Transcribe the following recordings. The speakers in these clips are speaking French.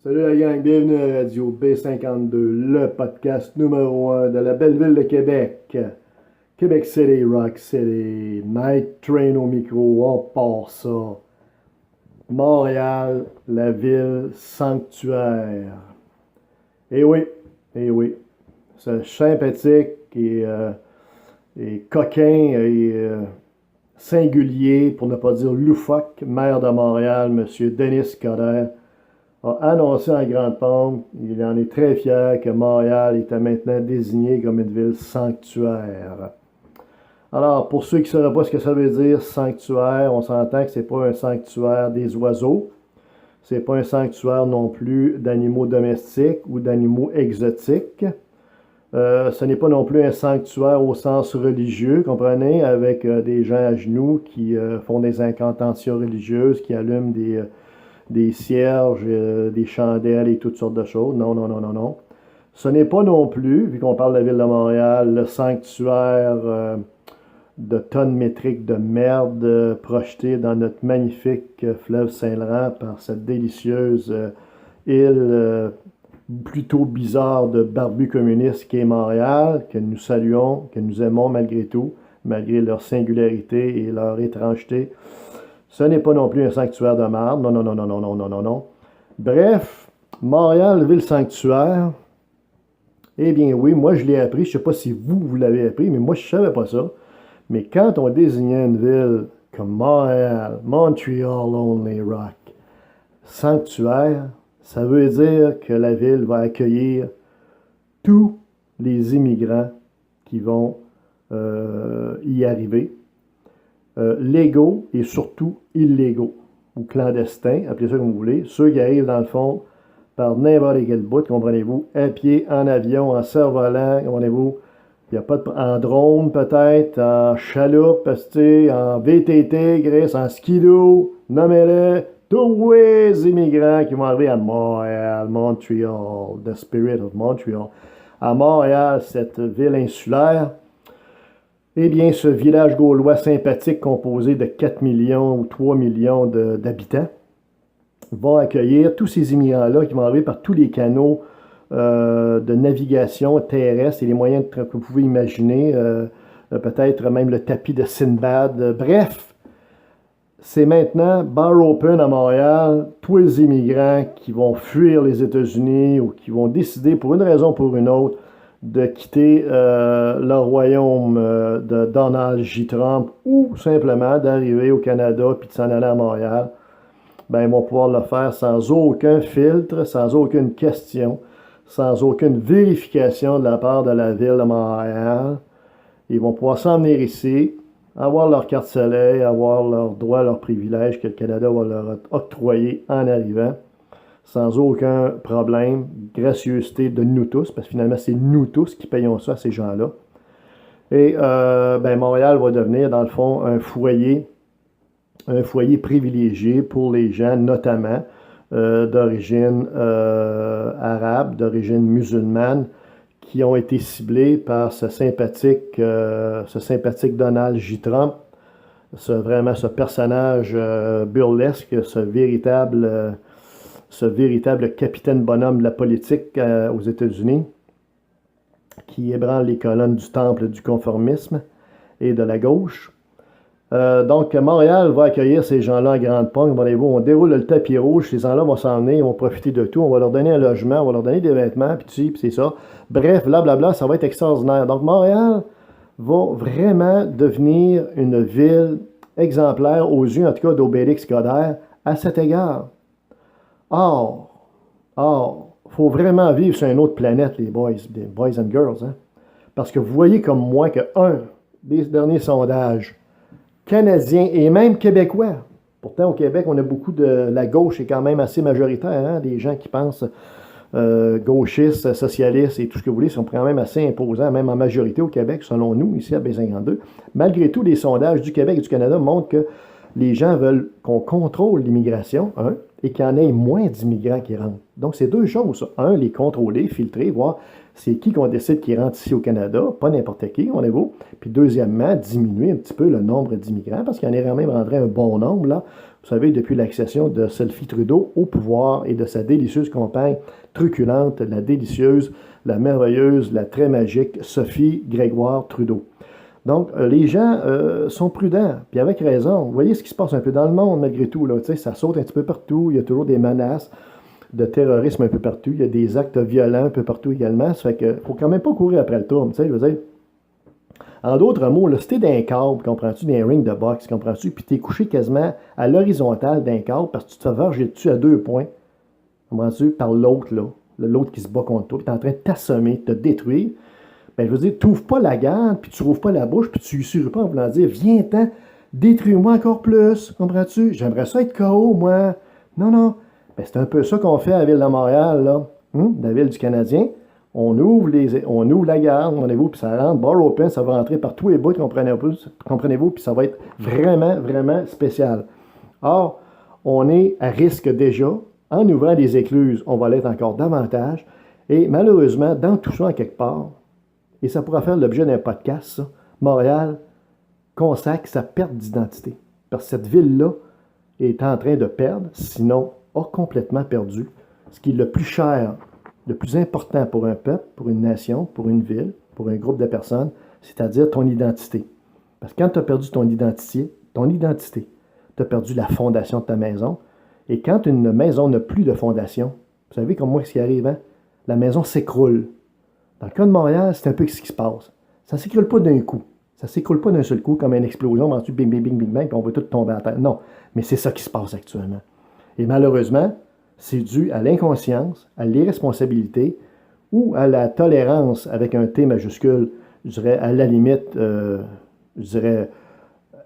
Salut la gang, bienvenue à la radio B52, le podcast numéro 1 de la belle ville de Québec. Québec City, Rock City, Night Train au micro, on part ça. Montréal, la ville sanctuaire. Eh oui, eh oui, c'est sympathique et coquin et singulier, pour ne pas dire loufoque, maire de Montréal, M. Denis Coderre, a annoncé en grande pompe, il en est très fier, que Montréal était maintenant désignée comme une ville sanctuaire. Alors, pour ceux qui ne sauraient pas ce que ça veut dire, sanctuaire, on s'entend que ce n'est pas un sanctuaire des oiseaux, ce n'est pas un sanctuaire non plus d'animaux domestiques ou d'animaux exotiques. Ce n'est pas non plus un sanctuaire au sens religieux, comprenez, avec des gens à genoux qui font des incantations religieuses, qui allument des cierges, des chandelles et toutes sortes de choses. Non, non, non, non, non. Ce n'est pas non plus, vu qu'on parle de la ville de Montréal, le sanctuaire de tonnes métriques de merde projetée dans notre magnifique fleuve Saint-Laurent par cette délicieuse île plutôt bizarre de barbus communistes qu'est Montréal, que nous saluons, que nous aimons malgré tout, malgré leur singularité et leur étrangeté. Ce n'est pas non plus un sanctuaire de marde. Non, non, non, non, non, non, non, non, non. Bref, Montréal, ville sanctuaire. Eh bien oui, moi je l'ai appris. Je ne sais pas si vous l'avez appris, mais moi je ne savais pas ça. Mais quand on désignait une ville comme Montréal, Montreal Only Rock, sanctuaire, ça veut dire que la ville va accueillir tous les immigrants qui vont y arriver. Légaux et surtout illégaux, ou clandestins, appelez ça comme vous voulez, ceux qui arrivent dans le fond par n'importe quel bout, comprenez-vous, à pied, en avion, en cerf-volant, comprenez-vous, il n'y a pas de, en drone peut-être, en chaloupe, en VTT, Grèce, en skidoo, nommez-les, tous les immigrants qui vont arriver à Montréal, Montreal, the spirit of Montreal. À Montréal, cette ville insulaire, eh bien, ce village gaulois sympathique composé de 4 millions ou 3 millions d'habitants va accueillir tous ces immigrants-là qui vont arriver par tous les canaux de navigation terrestre et les moyens que vous pouvez imaginer, peut-être même le tapis de Sinbad. Bref, c'est maintenant bar open à Montréal, tous les immigrants qui vont fuir les États-Unis ou qui vont décider pour une raison ou pour une autre de quitter le royaume de Donald J. Trump ou simplement d'arriver au Canada puis de s'en aller à Montréal, ben, ils vont pouvoir le faire sans aucun filtre, sans aucune question, sans aucune vérification de la part de la ville de Montréal. Ils vont pouvoir s'en venir ici, avoir leur carte soleil, avoir leurs droits, leurs privilèges que le Canada va leur octroyer en arrivant, sans aucun problème, gracieuseté de nous tous, parce que finalement, c'est nous tous qui payons ça à ces gens-là. Et ben, Montréal va devenir, dans le fond, un foyer privilégié pour les gens, notamment d'origine arabe, d'origine musulmane, qui ont été ciblés par ce sympathique Donald J. Trump, ce personnage burlesque, ce véritable capitaine bonhomme de la politique aux États-Unis, qui ébranle les colonnes du temple du conformisme et de la gauche. Donc, Montréal va accueillir ces gens-là en grande pompe. On déroule le tapis rouge, ces gens-là vont s'en venir, ils vont profiter de tout, on va leur donner un logement, on va leur donner des vêtements, puis c'est ça. Bref, blablabla, ça va être extraordinaire. Donc, Montréal va vraiment devenir une ville exemplaire aux yeux, en tout cas, d'Obélix Coderre, à cet égard. Or, faut vraiment vivre sur une autre planète, les boys and girls, hein? Parce que vous voyez comme moi que des derniers sondages canadiens et même québécois, pourtant au Québec, on a beaucoup de la gauche est quand même assez majoritaire, hein? Des gens qui pensent gauchistes, socialistes et tout ce que vous voulez sont quand même assez imposants, même en majorité au Québec, selon nous, ici à B52. Malgré tout, les sondages du Québec et du Canada montrent que les gens veulent qu'on contrôle l'immigration, et qu'il y en ait moins d'immigrants qui rentrent. Donc, c'est deux choses. Un, les contrôler, filtrer, voir c'est qui qu'on décide qui rentre ici au Canada, pas n'importe qui, on est beau. Puis deuxièmement, diminuer un petit peu le nombre d'immigrants, parce qu'il y en est quand même rentré un bon nombre, là. Vous savez, depuis l'accession de Sophie Trudeau au pouvoir et de sa délicieuse compagne truculente, la délicieuse, la merveilleuse, la très magique Sophie Grégoire Trudeau. Donc, les gens sont prudents, puis avec raison. Vous voyez ce qui se passe un peu dans le monde, malgré tout. Là, ça saute un petit peu partout. Il y a toujours des menaces de terrorisme un peu partout. Il y a des actes violents un peu partout également. Ça fait qu'il ne faut quand même pas courir après le tour. Je veux dire. En d'autres mots, là, si t'es d'un câble, comprends-tu, d'un ring de boxe, comprends-tu, puis t'es couché quasiment à l'horizontale d'un câble parce que tu te fais varger dessus à 2 points, comprends-tu, par l'autre, là, l'autre qui se bat contre toi, puis t'es en train de t'assommer, de te détruire, ben je veux dire, tu n'ouvres pas la garde, puis tu rouvres pas la bouche, puis tu ne pas en voulant dire, viens-t'en, détruis-moi encore plus, comprends-tu, j'aimerais ça être KO, moi. Non, non, ben c'est un peu ça qu'on fait à la ville de Montréal, là, la ville du Canadien. On ouvre la garde, comprenez-vous, puis ça rentre, bar open, ça va rentrer par tous les bouts, comprenez-vous, puis ça va être vraiment, vraiment spécial. Or, on est à risque déjà. En ouvrant des écluses, on va l'être encore davantage. Et malheureusement, dans tout ça, en quelque part, et ça pourra faire l'objet d'un podcast, ça, Montréal consacre sa perte d'identité. Parce que cette ville-là est en train de perdre, sinon a complètement perdu, ce qui est le plus cher, le plus important pour un peuple, pour une nation, pour une ville, pour un groupe de personnes, c'est-à-dire ton identité. Parce que quand tu as perdu ton identité, tu as perdu la fondation de ta maison. Et quand une maison n'a plus de fondation, vous savez comme moi ce qui arrive, hein? La maison s'écroule. Dans le cas de Montréal, c'est un peu ce qui se passe. Ça ne s'écroule pas d'un coup. Ça ne s'écroule pas d'un seul coup comme une explosion, ensuite bing, bing, bing, bing, bing, puis on va tout tomber à terre. Non, mais c'est ça qui se passe actuellement. Et malheureusement, c'est dû à l'inconscience, à l'irresponsabilité ou à la tolérance avec un T majuscule, je dirais à la limite, je dirais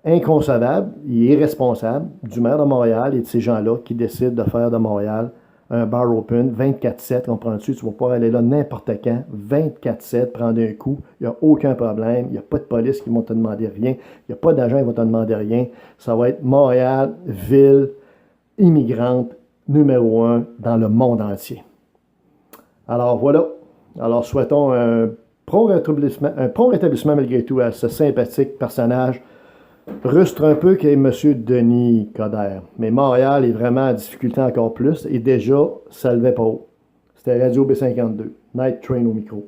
inconcevable et irresponsable du maire de Montréal et de ces gens-là qui décident de faire de Montréal un bar open 24/7, comprends-tu? Tu vas pouvoir aller là n'importe quand, 24/7, prendre un coup, il n'y a aucun problème, il n'y a pas de police qui vont te demander rien, il n'y a pas d'agent qui vont te demander rien. Ça va être Montréal, ville immigrante numéro 1 dans le monde entier. Alors voilà. Alors souhaitons un prompt rétablissement malgré tout à ce sympathique personnage rustre un peu qu'est M. Denis Coderre. Mais Montréal est vraiment en difficulté encore plus et déjà, ça ne levait pas haut. C'était Radio B52. Night Train au micro.